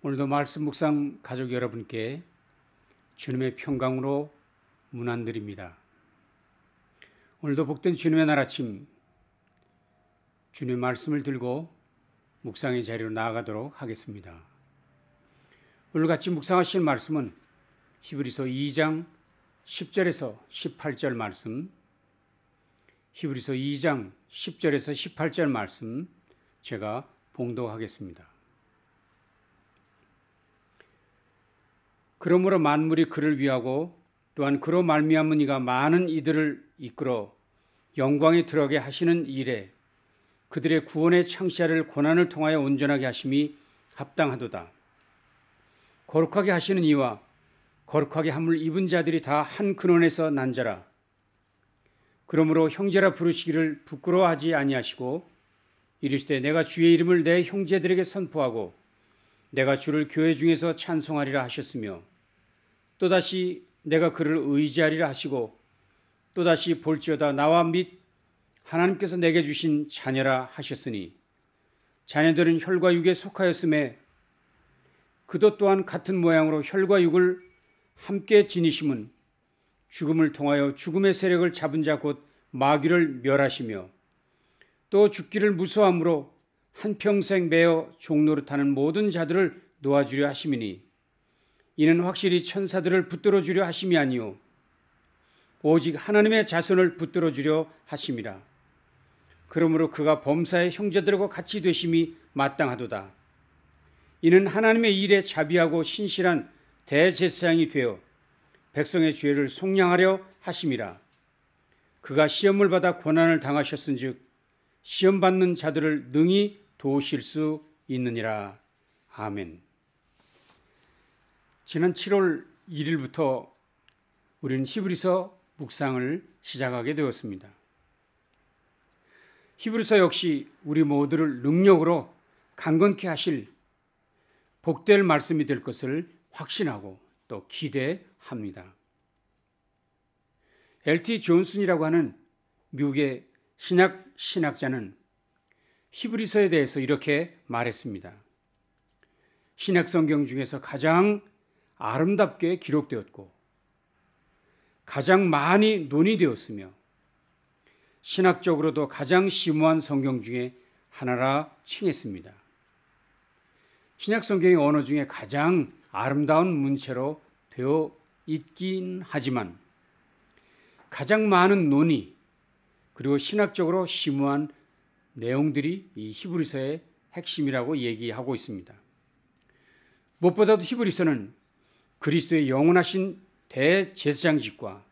오늘도 말씀 묵상 가족 여러분께 주님의 평강으로 문안드립니다. 오늘도 복된 주님의 날 아침 주님의 말씀을 들고 묵상의 자리로 나아가도록 하겠습니다. 오늘 같이 묵상하실 말씀은 히브리서 2장 10절에서 18절 말씀, 히브리서 2장 10절에서 18절 말씀 제가 봉독하겠습니다. 그러므로 만물이 그를 위하고 또한 그로 말미암은 이가 많은 이들을 이끌어 영광에 들어가게 하시는 일에 그들의 구원의 창시자를 고난을 통하여 온전하게 하심이 합당하도다. 거룩하게 하시는 이와 거룩하게 함을 입은 자들이 다 한 근원에서 난 자라. 그러므로 형제라 부르시기를 부끄러워하지 아니하시고 이르시되 내가 주의 이름을 내 형제들에게 선포하고 내가 주를 교회 중에서 찬송하리라 하셨으며 또다시 내가 그를 의지하리라 하시고 또다시 볼지어다 나와 및 하나님께서 내게 주신 자녀라 하셨으니 자녀들은 혈과 육에 속하였음에 그도 또한 같은 모양으로 혈과 육을 함께 지니심은 죽음을 통하여 죽음의 세력을 잡은 자 곧 마귀를 멸하시며 또 죽기를 무서워함으로 한평생 매어 종노릇하는 모든 자들을 놓아주려 하심이니 이는 확실히 천사들을 붙들어 주려 하심이 아니요 오직 하나님의 자손을 붙들어 주려 하심이라. 그러므로 그가 범사의 형제들과 같이 되심이 마땅하도다. 이는 하나님의 일에 자비하고 신실한 대제사장이 되어 백성의 죄를 속량하려 하심이라. 그가 시험을 받아 고난을 당하셨은즉 시험 받는 자들을 능히 도우실 수 있느니라. 아멘. 지난 7월 1일부터 우리는 히브리서 묵상을 시작하게 되었습니다. 히브리서 역시 우리 모두를 능력으로 강건케 하실 복될 말씀이 될 것을 확신하고 또 기대합니다. L.T. 존슨이라고 하는 미국의 신학자는 히브리서에 대해서 이렇게 말했습니다. 신약 성경 중에서 가장 아름답게 기록되었고 가장 많이 논의되었으며 신학적으로도 가장 심오한 성경 중에 하나라 칭했습니다. 신약 성경의 언어 중에 가장 아름다운 문체로 되어 있긴 하지만 가장 많은 논의 그리고 신학적으로 심오한 내용들이 이 히브리서의 핵심이라고 얘기하고 있습니다. 무엇보다도 히브리서는 그리스도의 영원하신 대제사장직과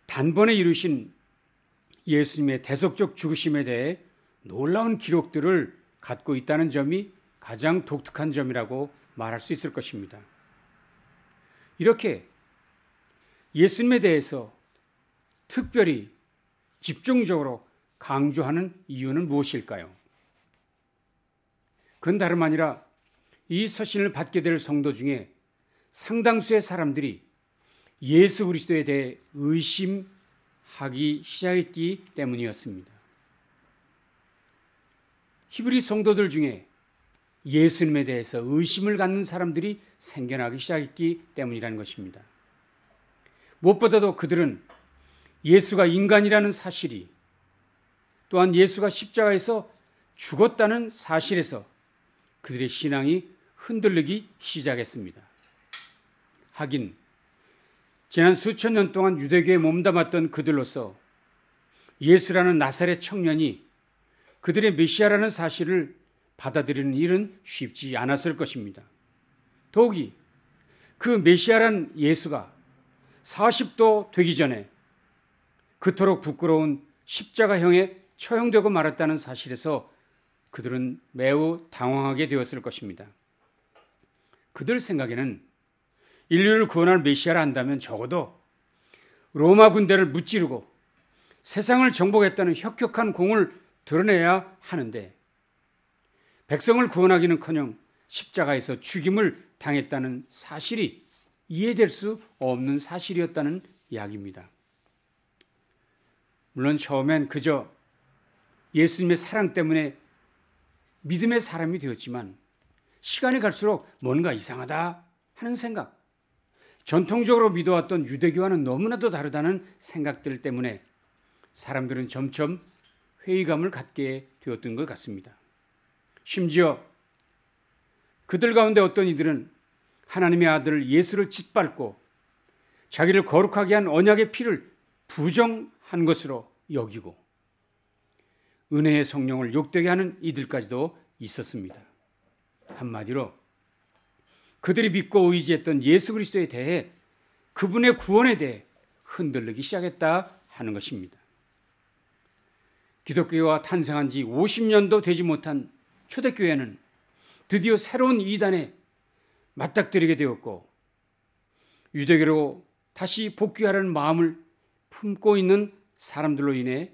단번에 이루신 예수님의 대속적 죽으심에 대해 놀라운 기록들을 갖고 있다는 점이 가장 독특한 점이라고 말할 수 있을 것입니다. 이렇게 예수님에 대해서 특별히 집중적으로 강조하는 이유는 무엇일까요? 그건 다름 아니라 이 서신을 받게 될 성도 중에 상당수의 사람들이 예수 그리스도에 대해 의심하기 시작했기 때문이었습니다. 히브리 성도들 중에 예수님에 대해서 의심을 갖는 사람들이 생겨나기 시작했기 때문이라는 것입니다. 무엇보다도 그들은 예수가 인간이라는 사실이 또한 예수가 십자가에서 죽었다는 사실에서 그들의 신앙이 흔들리기 시작했습니다. 하긴 지난 수천 년 동안 유대교에 몸담았던 그들로서 예수라는 나사렛 청년이 그들의 메시아라는 사실을 받아들이는 일은 쉽지 않았을 것입니다. 더욱이 그 메시아란 예수가 40도 되기 전에 그토록 부끄러운 십자가형에 처형되고 말았다는 사실에서 그들은 매우 당황하게 되었을 것입니다. 그들 생각에는 인류를 구원할 메시아라 한다면 적어도 로마 군대를 무찌르고 세상을 정복했다는 혁혁한 공을 드러내야 하는데 백성을 구원하기는커녕 십자가에서 죽임을 당했다는 사실이 이해될 수 없는 사실이었다는 이야기입니다. 물론 처음엔 그저 예수님의 사랑 때문에 믿음의 사람이 되었지만 시간이 갈수록 뭔가 이상하다 하는 생각, 전통적으로 믿어왔던 유대교와는 너무나도 다르다는 생각들 때문에 사람들은 점점 회의감을 갖게 되었던 것 같습니다. 심지어 그들 가운데 어떤 이들은 하나님의 아들 예수를 짓밟고 자기를 거룩하게 한 언약의 피를 부정한 것으로 여기고 은혜의 성령을 욕되게 하는 이들까지도 있었습니다. 한마디로 그들이 믿고 의지했던 예수 그리스도에 대해, 그분의 구원에 대해 흔들리기 시작했다 하는 것입니다. 기독교가 탄생한 지 50년도 되지 못한 초대교회는 드디어 새로운 이단에 맞닥뜨리게 되었고 유대교로 다시 복귀하려는 마음을 품고 있는 사람들로 인해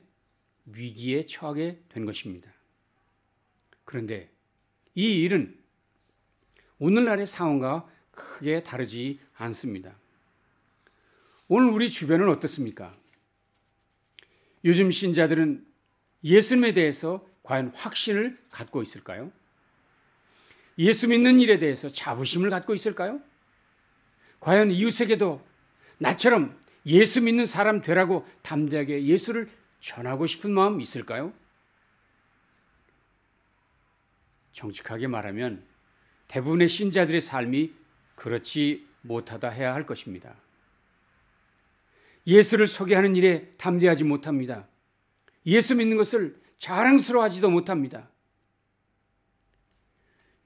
위기에 처하게 된 것입니다. 그런데 이 일은 오늘날의 상황과 크게 다르지 않습니다. 오늘 우리 주변은 어떻습니까? 요즘 신자들은 예수님에 대해서 과연 확신을 갖고 있을까요? 예수 믿는 일에 대해서 자부심을 갖고 있을까요? 과연 이웃에게도 나처럼 예수 믿는 사람 되라고 담대하게 예수를 전하고 싶은 마음 있을까요? 정직하게 말하면 대부분의 신자들의 삶이 그렇지 못하다 해야 할 것입니다. 예수를 소개하는 일에 담대하지 못합니다. 예수 믿는 것을 자랑스러워하지도 못합니다.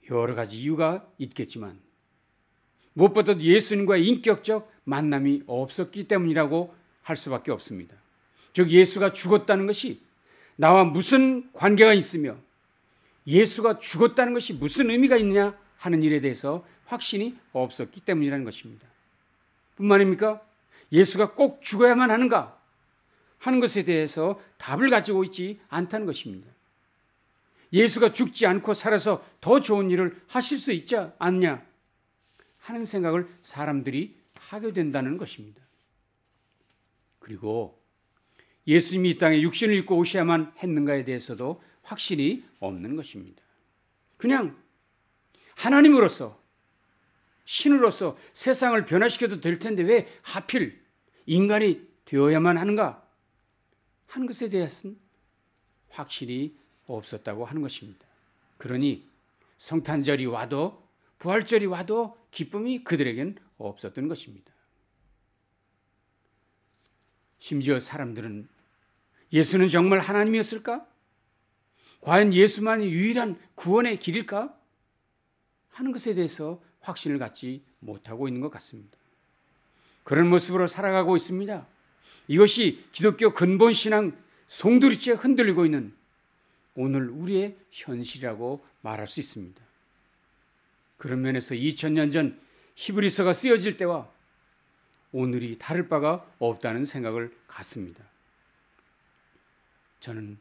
여러 가지 이유가 있겠지만 무엇보다도 예수님과의 인격적 만남이 없었기 때문이라고 할 수밖에 없습니다. 즉 예수가 죽었다는 것이 나와 무슨 관계가 있으며 예수가 죽었다는 것이 무슨 의미가 있느냐 하는 일에 대해서 확신이 없었기 때문이라는 것입니다. 뿐만 아닙니까? 예수가 꼭 죽어야만 하는가 하는 것에 대해서 답을 가지고 있지 않다는 것입니다. 예수가 죽지 않고 살아서 더 좋은 일을 하실 수 있지 않냐 하는 생각을 사람들이 하게 된다는 것입니다. 그리고 예수님이 이 땅에 육신을 입고 오셔야만 했는가에 대해서도 확신이 없는 것입니다. 그냥 하나님으로서, 신으로서 세상을 변화시켜도 될 텐데 왜 하필 인간이 되어야만 하는가 하는 것에 대해서는 확실히 없었다고 하는 것입니다. 그러니 성탄절이 와도 부활절이 와도 기쁨이 그들에겐 없었던 것입니다. 심지어 사람들은 예수는 정말 하나님이었을까? 과연 예수만이 유일한 구원의 길일까? 하는 것에 대해서 확신을 갖지 못하고 있는 것 같습니다. 그런 모습으로 살아가고 있습니다. 이것이 기독교 근본 신앙 송두리째 흔들리고 있는 오늘 우리의 현실이라고 말할 수 있습니다. 그런 면에서 2000년 전 히브리서가 쓰여질 때와 오늘이 다를 바가 없다는 생각을 갖습니다. 저는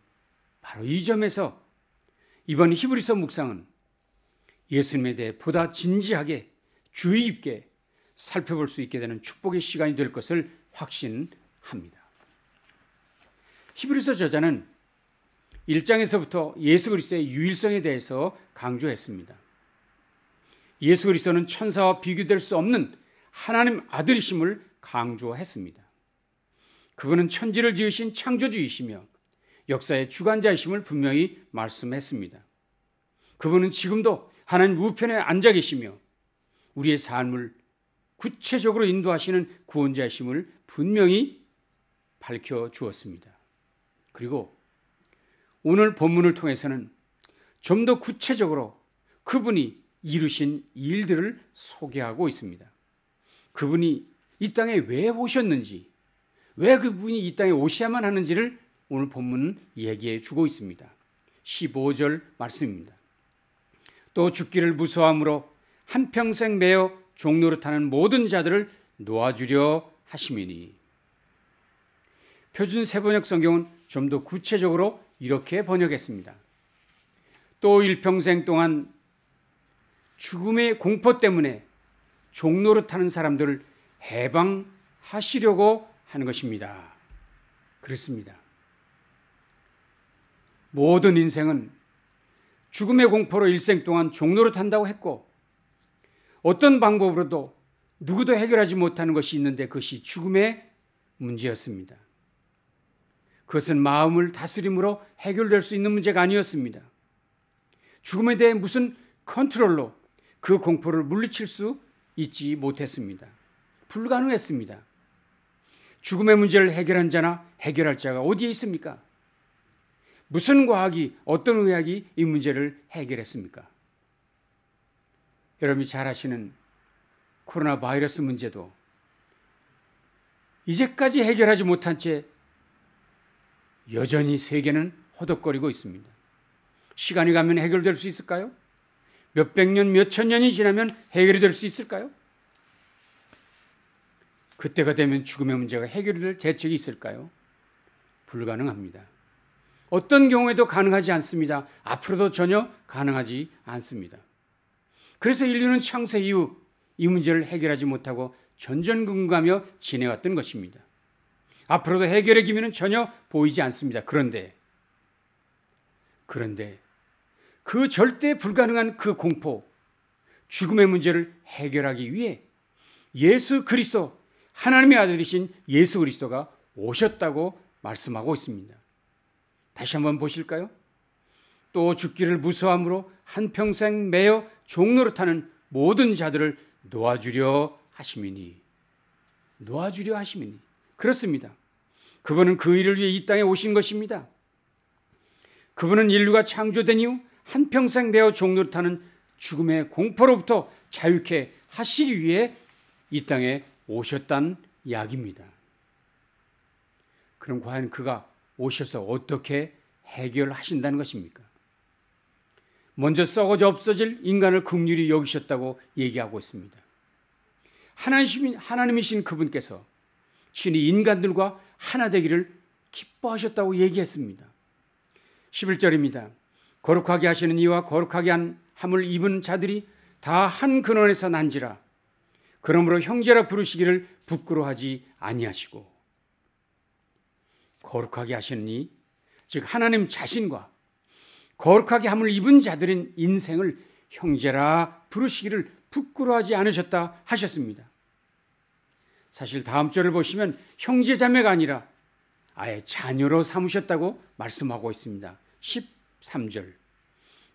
바로 이 점에서 이번 히브리서 묵상은 예수님에 대해 보다 진지하게 주의 깊게 살펴볼 수 있게 되는 축복의 시간이 될 것을 확신합니다. 히브리서 저자는 1장에서부터 예수 그리스도의 유일성에 대해서 강조했습니다. 예수 그리스도는 천사와 비교될 수 없는 하나님 아들이심을 강조했습니다. 그분은 천지를 지으신 창조주이시며 역사의 주관자이심을 분명히 말씀했습니다. 그분은 지금도 하나님 우편에 앉아 계시며 우리의 삶을 구체적으로 인도하시는 구원자이심을 분명히 밝혀주었습니다. 그리고 오늘 본문을 통해서는 좀 더 구체적으로 그분이 이루신 일들을 소개하고 있습니다. 그분이 이 땅에 왜 오셨는지, 왜 그분이 이 땅에 오셔야만 하는지를 오늘 본문은 얘기해 주고 있습니다. 15절 말씀입니다. 또 죽기를 무서워함으로 한평생 매어 종노릇하는 모든 자들을 놓아주려 하심이니. 표준 세번역 성경은 좀 더 구체적으로 이렇게 번역했습니다. 또 일평생 동안 죽음의 공포 때문에 종노릇하는 사람들을 해방하시려고 하는 것입니다. 그렇습니다. 모든 인생은 죽음의 공포로 일생 동안 종노릇한다고 했고, 어떤 방법으로도 누구도 해결하지 못하는 것이 있는데 그것이 죽음의 문제였습니다. 그것은 마음을 다스림으로 해결될 수 있는 문제가 아니었습니다. 죽음에 대해 무슨 컨트롤로 그 공포를 물리칠 수 있지 못했습니다. 불가능했습니다. 죽음의 문제를 해결한 자나 해결할 자가 어디에 있습니까? 무슨 과학이, 어떤 의학이 이 문제를 해결했습니까? 여러분이 잘 아시는 코로나 바이러스 문제도 이제까지 해결하지 못한 채 여전히 세계는 허덕거리고 있습니다. 시간이 가면 해결될 수 있을까요? 몇백 년, 몇천 년이 지나면 해결이 될 수 있을까요? 그때가 되면 죽음의 문제가 해결이 될 대책이 있을까요? 불가능합니다. 어떤 경우에도 가능하지 않습니다. 앞으로도 전혀 가능하지 않습니다. 그래서 인류는 창세 이후 이 문제를 해결하지 못하고 전전긍긍하며 지내왔던 것입니다. 앞으로도 해결의 기미는 전혀 보이지 않습니다. 그런데 그 절대 불가능한 그 공포, 죽음의 문제를 해결하기 위해 예수 그리스도, 하나님의 아들이신 예수 그리스도가 오셨다고 말씀하고 있습니다. 다시 한번 보실까요? 또 죽기를 무서함으로 한평생 매여 종노릇하는 모든 자들을 놓아주려 하심이니. 그렇습니다. 그분은 그 일을 위해 이 땅에 오신 것입니다. 그분은 인류가 창조된 이후 한평생 매여 종노릇하는 죽음의 공포로부터 자유케 하시기 위해 이 땅에 오셨단 이야기입니다. 그럼 과연 그가 오셔서 어떻게 해결하신다는 것입니까? 먼저 썩어져 없어질 인간을 긍휼히 여기셨다고 얘기하고 있습니다. 하나님이신 그분께서 친히 인간들과 하나 되기를 기뻐하셨다고 얘기했습니다. 11절입니다. 거룩하게 하시는 이와 거룩하게 함을 입은 자들이 다 한 근원에서 난지라. 그러므로 형제라 부르시기를 부끄러워하지 아니하시고. 거룩하게 하시는 이, 즉 하나님 자신과 거룩하게 함을 입은 자들인 인생을 형제라 부르시기를 부끄러워하지 않으셨다 하셨습니다. 사실 다음 절을 보시면 형제 자매가 아니라 아예 자녀로 삼으셨다고 말씀하고 있습니다. 13절.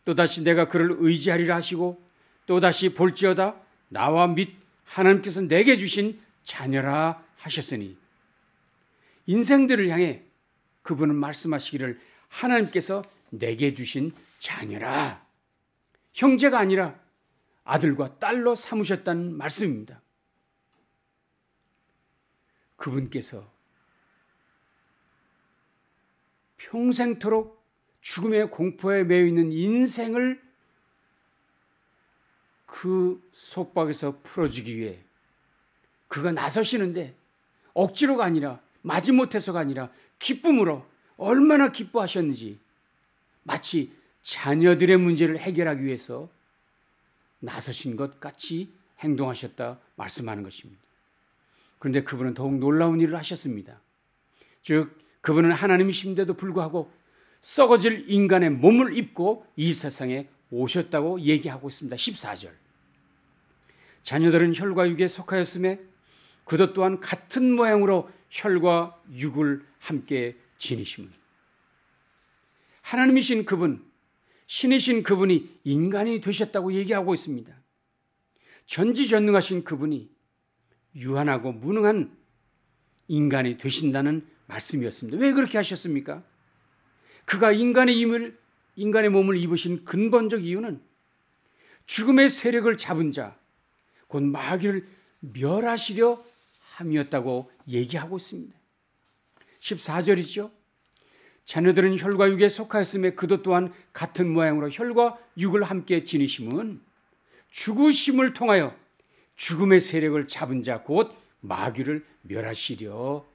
또다시 내가 그를 의지하리라 하시고 또다시 볼지어다 나와 및 하나님께서 내게 주신 자녀라 하셨으니, 인생들을 향해 그분은 말씀하시기를 하나님께서 내게 주신 자녀라, 형제가 아니라 아들과 딸로 삼으셨다는 말씀입니다. 그분께서 평생토록 죽음의 공포에 매여 있는 인생을 그 속박에서 풀어주기 위해 그가 나서시는데 억지로가 아니라, 마지못해서가 아니라 기쁨으로 얼마나 기뻐하셨는지, 마치 자녀들의 문제를 해결하기 위해서 나서신 것 같이 행동하셨다 말씀하는 것입니다. 그런데 그분은 더욱 놀라운 일을 하셨습니다. 즉 그분은 하나님이신데도 불구하고 썩어질 인간의 몸을 입고 이 세상에 오셨다고 얘기하고 있습니다. 14절. 자녀들은 혈과 육에 속하였음에 그도 또한 같은 모양으로 혈과 육을 함께 지니심은. 하나님이신 그분, 신이신 그분이 인간이 되셨다고 얘기하고 있습니다. 전지전능하신 그분이 유한하고 무능한 인간이 되신다는 말씀이었습니다. 왜 그렇게 하셨습니까? 그가 인간의 몸을 입으신 근본적 이유는 죽음의 세력을 잡은 자, 곧 마귀를 멸하시려 함이었다고 얘기하고 있습니다. 14절이죠. 자녀들은 혈과 육에 속하였음에 그도 또한 같은 모양으로 혈과 육을 함께 지니심은 죽으심을 통하여 죽음의 세력을 잡은 자, 곧 마귀를 멸하시려.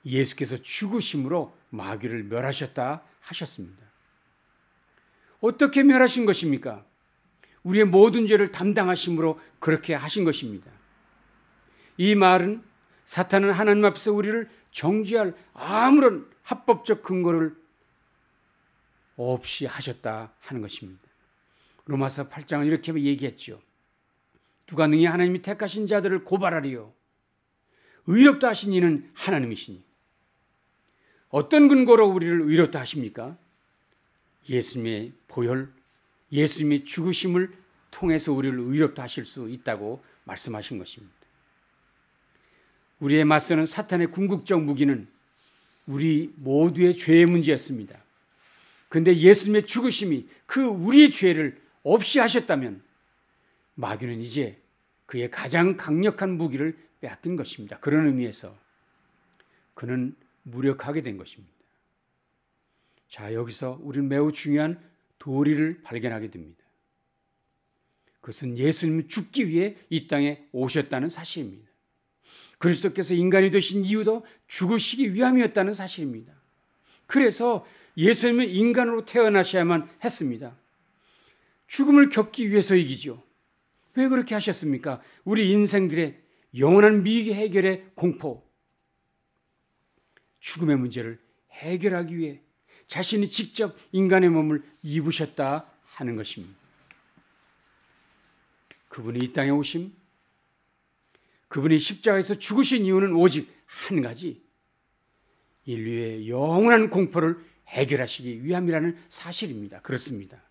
예수께서 죽으심으로 마귀를 멸하셨다 하셨습니다. 어떻게 멸하신 것입니까? 우리의 모든 죄를 담당하심으로 그렇게 하신 것입니다. 이 말은 사탄은 하나님 앞에서 우리를 정죄할 아무런 합법적 근거를 없이 하셨다 하는 것입니다. 로마서 8장은 이렇게 얘기했죠. 누가 능히 하나님이 택하신 자들을 고발하리요. 의롭다 하신 이는 하나님이시니. 어떤 근거로 우리를 의롭다 하십니까? 예수님의 보혈, 예수님의 죽으심을 통해서 우리를 의롭다 하실 수 있다고 말씀하신 것입니다. 우리의 맞서는 사탄의 궁극적 무기는 우리 모두의 죄의 문제였습니다. 그런데 예수님의 죽으심이 그 우리의 죄를 없이 하셨다면 마귀는 이제 그의 가장 강력한 무기를 빼앗긴 것입니다. 그런 의미에서 그는 무력하게 된 것입니다. 자, 여기서 우리는 매우 중요한 도리를 발견하게 됩니다. 그것은 예수님이 죽기 위해 이 땅에 오셨다는 사실입니다. 그리스도께서 인간이 되신 이유도 죽으시기 위함이었다는 사실입니다. 그래서 예수님은 인간으로 태어나셔야만 했습니다. 죽음을 겪기 위해서이기죠. 왜 그렇게 하셨습니까? 우리 인생들의 영원한 미기 해결의 공포, 죽음의 문제를 해결하기 위해 자신이 직접 인간의 몸을 입으셨다 하는 것입니다. 그분이 이 땅에 오심, 그분이 십자가에서 죽으신 이유는 오직 한 가지, 인류의 영원한 공포를 해결하시기 위함이라는 사실입니다. 그렇습니다.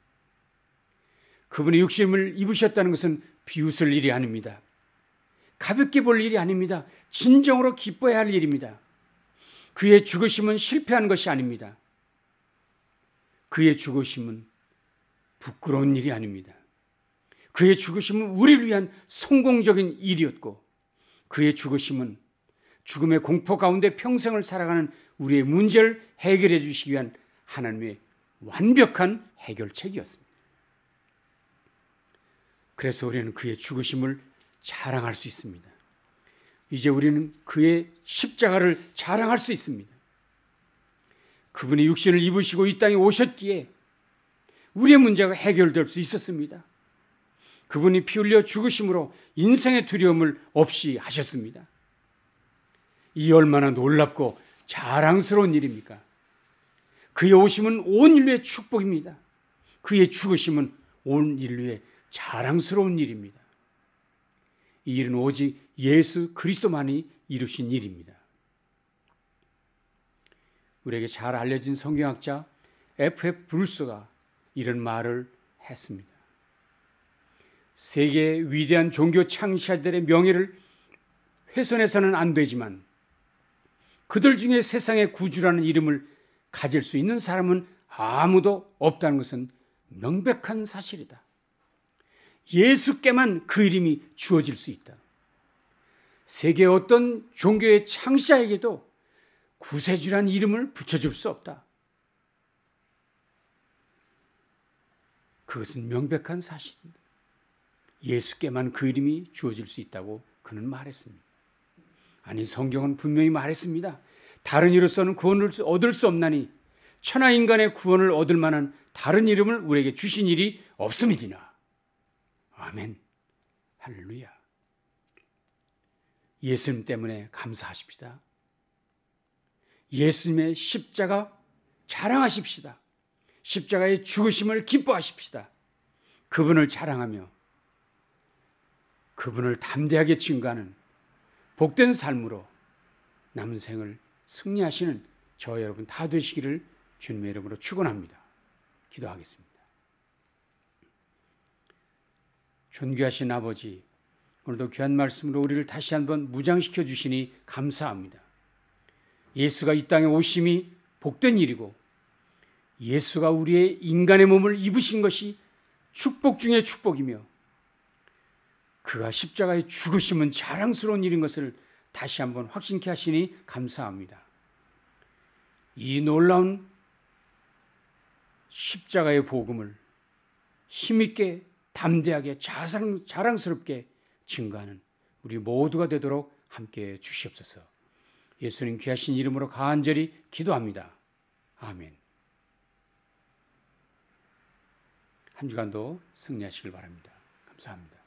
그분이 육신을 입으셨다는 것은 비웃을 일이 아닙니다. 가볍게 볼 일이 아닙니다. 진정으로 기뻐해야 할 일입니다. 그의 죽으심은 실패한 것이 아닙니다. 그의 죽으심은 부끄러운 일이 아닙니다. 그의 죽으심은 우리를 위한 성공적인 일이었고, 그의 죽으심은 죽음의 공포 가운데 평생을 살아가는 우리의 문제를 해결해 주시기 위한 하나님의 완벽한 해결책이었습니다. 그래서 우리는 그의 죽으심을 자랑할 수 있습니다. 이제 우리는 그의 십자가를 자랑할 수 있습니다. 그분이 육신을 입으시고 이 땅에 오셨기에 우리의 문제가 해결될 수 있었습니다. 그분이 피 흘려 죽으심으로 인생의 두려움을 없이 하셨습니다. 이 얼마나 놀랍고 자랑스러운 일입니까? 그의 오심은 온 인류의 축복입니다. 그의 죽으심은 온 인류의 자랑스러운 일입니다. 이 일은 오직 예수 그리스도만이 이루신 일입니다. 우리에게 잘 알려진 성경학자 F.F. 브루스가 이런 말을 했습니다. 세계 위대한 종교 창시자들의 명예를 훼손해서는 안 되지만 그들 중에 세상의 구주라는 이름을 가질 수 있는 사람은 아무도 없다는 것은 명백한 사실이다. 예수께만 그 이름이 주어질 수 있다. 세계 어떤 종교의 창시자에게도 구세주란 이름을 붙여줄 수 없다. 그것은 명백한 사실입니다. 예수께만 그 이름이 주어질 수 있다고 그는 말했습니다. 아니, 성경은 분명히 말했습니다. 다른 이로서는 구원을 얻을 수 없나니 천하 인간의 구원을 얻을 만한 다른 이름을 우리에게 주신 일이 없음이니라. 아멘. 할렐루야. 예수님 때문에 감사하십시다. 예수님의 십자가 자랑하십시다. 십자가의 죽으심을 기뻐하십시다. 그분을 자랑하며 그분을 담대하게 증거하는 복된 삶으로 남은 생을 승리하시는 저와 여러분 다 되시기를 주님의 이름으로 축원합니다. 기도하겠습니다. 존귀하신 아버지, 오늘도 귀한 말씀으로 우리를 다시 한번 무장시켜 주시니 감사합니다. 예수가 이 땅에 오심이 복된 일이고 예수가 우리의 인간의 몸을 입으신 것이 축복 중의 축복이며 그가 십자가에 죽으심은 자랑스러운 일인 것을 다시 한번 확신케 하시니 감사합니다. 이 놀라운 십자가의 복음을 힘있게 담대하게 자랑스럽게 증거하는 우리 모두가 되도록 함께해 주시옵소서. 예수님 귀하신 이름으로 간절히 기도합니다. 아멘. 한 주간도 승리하시길 바랍니다. 감사합니다.